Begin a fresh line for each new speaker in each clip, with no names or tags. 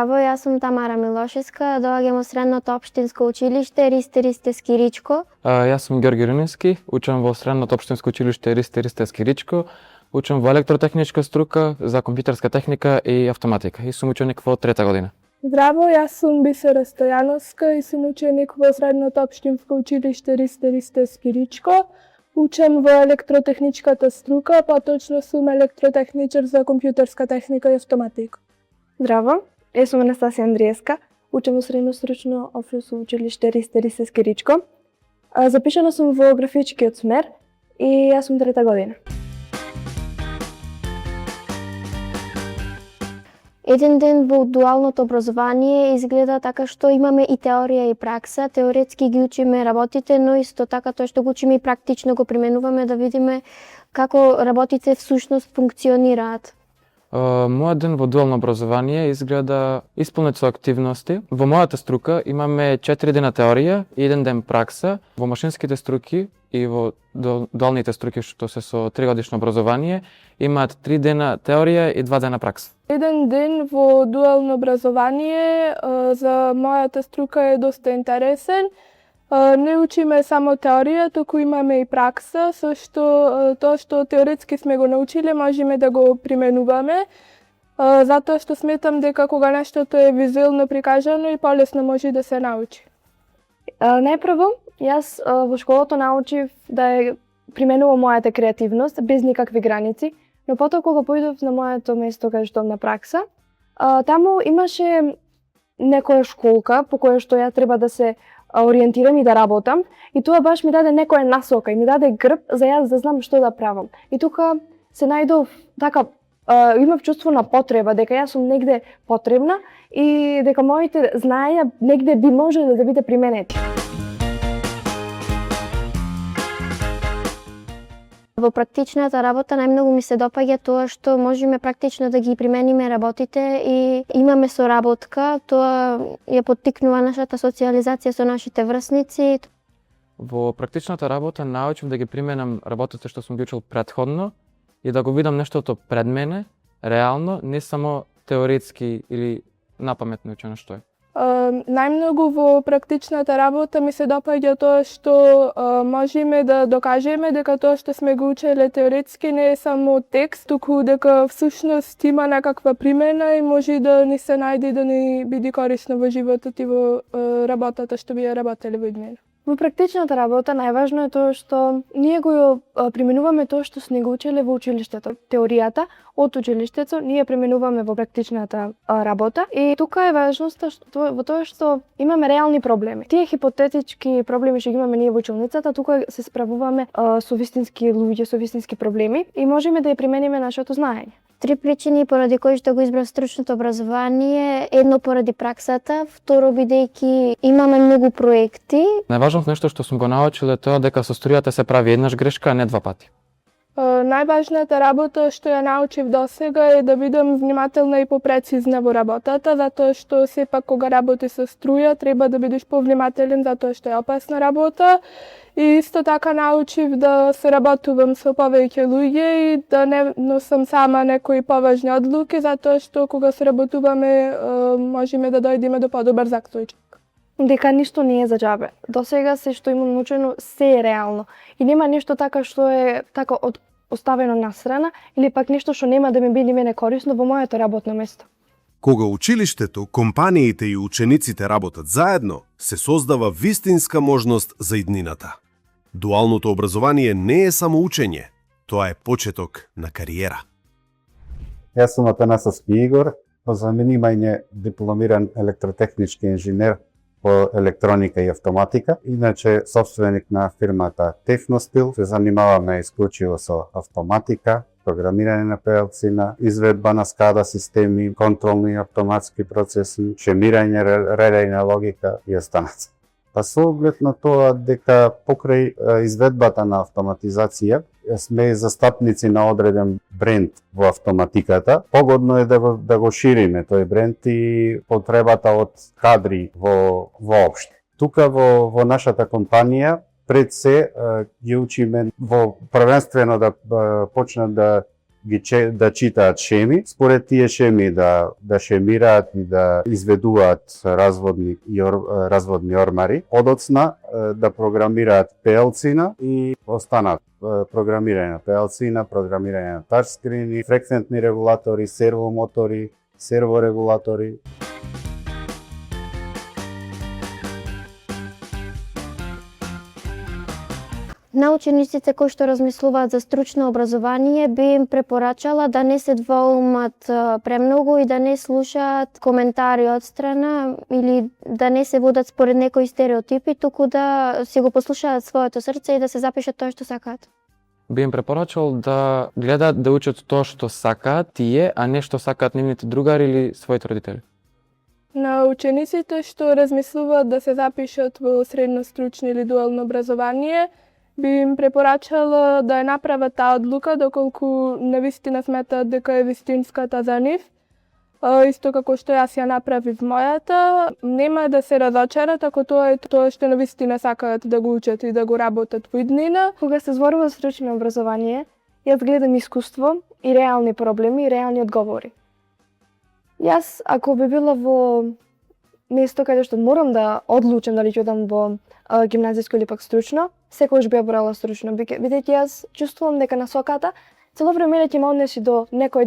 Здраво, јас сум Тамара Милошевска, доаѓам од Средното општинско училиште Ристе Скиричко.
Јас сум Ѓорги Руневски, учам во Средното општинско училиште Ристе Скиричко. Учам во електротехничка струка за компјутерска техника и автоматика и сум ученик во 3-та година.
Здраво, јас сум Бисера Стојановска и сум ученик во Средното општинско училиште Ристе Скиричко. Учам во електротехничката струка, поточно сум електротехничар за компјутерска техника и автоматика.
Здраво, јас сум Анастасија Андриевска, учам во Средно стручно општинско училиште Ристе Скиричко. Запишана сум во графичкиот смер и јас сум 3-та година.
Еден ден во дуалното образование изгледа така што имаме и теорија и пракса. Теоретски ги учиме работите, но исто така тоа што го учиме и практично го применуваме да видиме како работите всушност функционираат.
Мојот ден во дуално образование изгледа исполнет со активности. Во мојата струка имаме 4 дена теорија и 1 ден пракса. Во машинските струки и во дуалните струки што се со 3-годишно образование имаат 3 дена теорија и 2 дена пракса.
Еден ден во дуално образование за мојата струка е доста интересен. Не учиме само теорија, туку имаме и пракса, со што тоа што теоретски сме го научиле можеме да го применуваме, затоа што сметам дека кога нештото е визуелно прикажано и полесно може да се научи.
Најпрво, јас во школото научив да применувам мојата креативност без никакви граници, но потоа кога појдов на моето место каде што на пракса, таму имаше некоја школка по која што ја треба да се ориентирам и да работам, и тоа баш ми даде некоја насока и ми даде грб за јас да знам што да правам. И тука се најдов така, имав чувство на потреба, дека јас сум негде потребна и дека моите знаења негде би можеле да биде применети.
Во практичната работа најмногу ми се допаѓа тоа што можеме практично да ги примениме работите и имаме соработка, тоа ја поттикнува нашата социјализација со нашите врсници.
Во практичната работа научив да ги применам работите што сум ги учил претходно и да го видам нештото пред мене, реално, не само теоретски или напаметно учено што е.
Најмногу во практичната работа ми се допаѓа тоа што можеме да докажеме дека тоа што сме го учеле теоретски не е само текст, туку дека всушност има некаква примена и може да ни се најде да ни биде корисно во животот и во работата што би ја работеле во иднина.
Во практичната работа најважно е тоа што ние го применуваме тоа што сме го учеле во училиштето. Теоријата од училиштето ние применуваме во практичната работа и тука е важноста во тоа што имаме реални проблеми. Тие хипотетички проблеми што ги имаме ние во училницата, тука се справуваме со вистински луѓе, со вистински проблеми и можеме да ја примениме нашето знаење.
3 причини поради кои што го избрав стручното образование: едно поради праксата, второ бидејќи имаме многу проекти.
Најважното нешто што сум го научил е тоа дека со струјата се прави еднаш грешка, а не 2 пати.
Најважната работа што ја научив досега е да бидам внимателна и попрецизна во работата, затоа што сепак кога работи со струја треба да бидеш повнимателен затоа што е опасна работа. И исто така научив да соработувам со повеќе луѓе и да не носам сама некои поважни одлуки, затоа што кога соработуваме можеме да дојдеме до подобар заклучок.
Дека ништо не е за џабе. Досега се што имам научено се е реално и нема нешто така што е така оставено настрана или пак нешто што нема да ми биде мене корисно во моето работно место.
Кога училиштето, компаниите и учениците работат заедно, се создава вистинска можност за иднината. Дуалното образование не е само учење, тоа е почеток на кариера.
Јас сум Атанасовски Игор, по занимање дипломиран електротехнички инженер по електроника и автоматика. Иначе собственик на фирмата Техностил, се занимаваме исклучиво со автоматика, програмирање на PLC-на, изведба на SCADA системи, контролни автоматски процеси, шемирање, редање логика и останат. Па со оглед на тоа дека покрај изведбата на автоматизација сме застапници на одреден бренд во автоматиката, погодно е да го шириме тој бренд и потребата од кадри воопште. Тука во нашата компанија пред се ги учиме во првенствено да почнат да да читаат шеми, според тие шеми да шемираат и да изведуваат разводни ормари, подоцна да програмираат PLC-на и останат програмирање на PLC-на, програмирање на тачскрини, фреквентни регулатори, сервомотори, серворегулатори.
На учениците кои што размислуваат за стручно образование би им препорачала да не се двоумат премногу и да не слушаат коментари од страна или да не се водат според некои стереотипи, туку да си го послушаат своето срце и да се запишат тоа што сакаат.
Би им препорачал да гледаат да учат тоа што сакаат тие, а не што сакаат нивните другари или своите родители.
На учениците што размислуваат да се запишат во средно стручно или дуално образование, би им препорачала да ја направат таа одлука доколку навистина сметаат дека е вистинската за нив. Исто како што јас ја направив мојата, нема да се разочарат ако тоа е тоа што навистина сакаат да го учат и да го работат во иднина.
Кога се зборува за стручно образование, јас гледам искуство и реални проблеми и реални одговори. Јас, ако би била во место каде што морам да одлучам дали ќе одам во гимназиско или пак стручно, секогаш би ја брала стручно, бидејќи јас чувствувам дека насоката цело време ќе ме однеси до некоја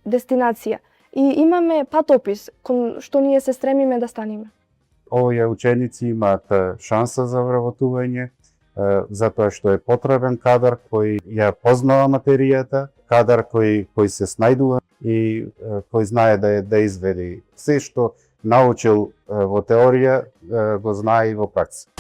дестинација и имаме патопис кон што ние се стремиме да станеме.
Овие ученици имаат шанса за вработување, затоа што е потребен кадар кој ја познава материјата, кадар кој се снајдува и кој знае да изведе се што научил во теорија, го знае и во пракса.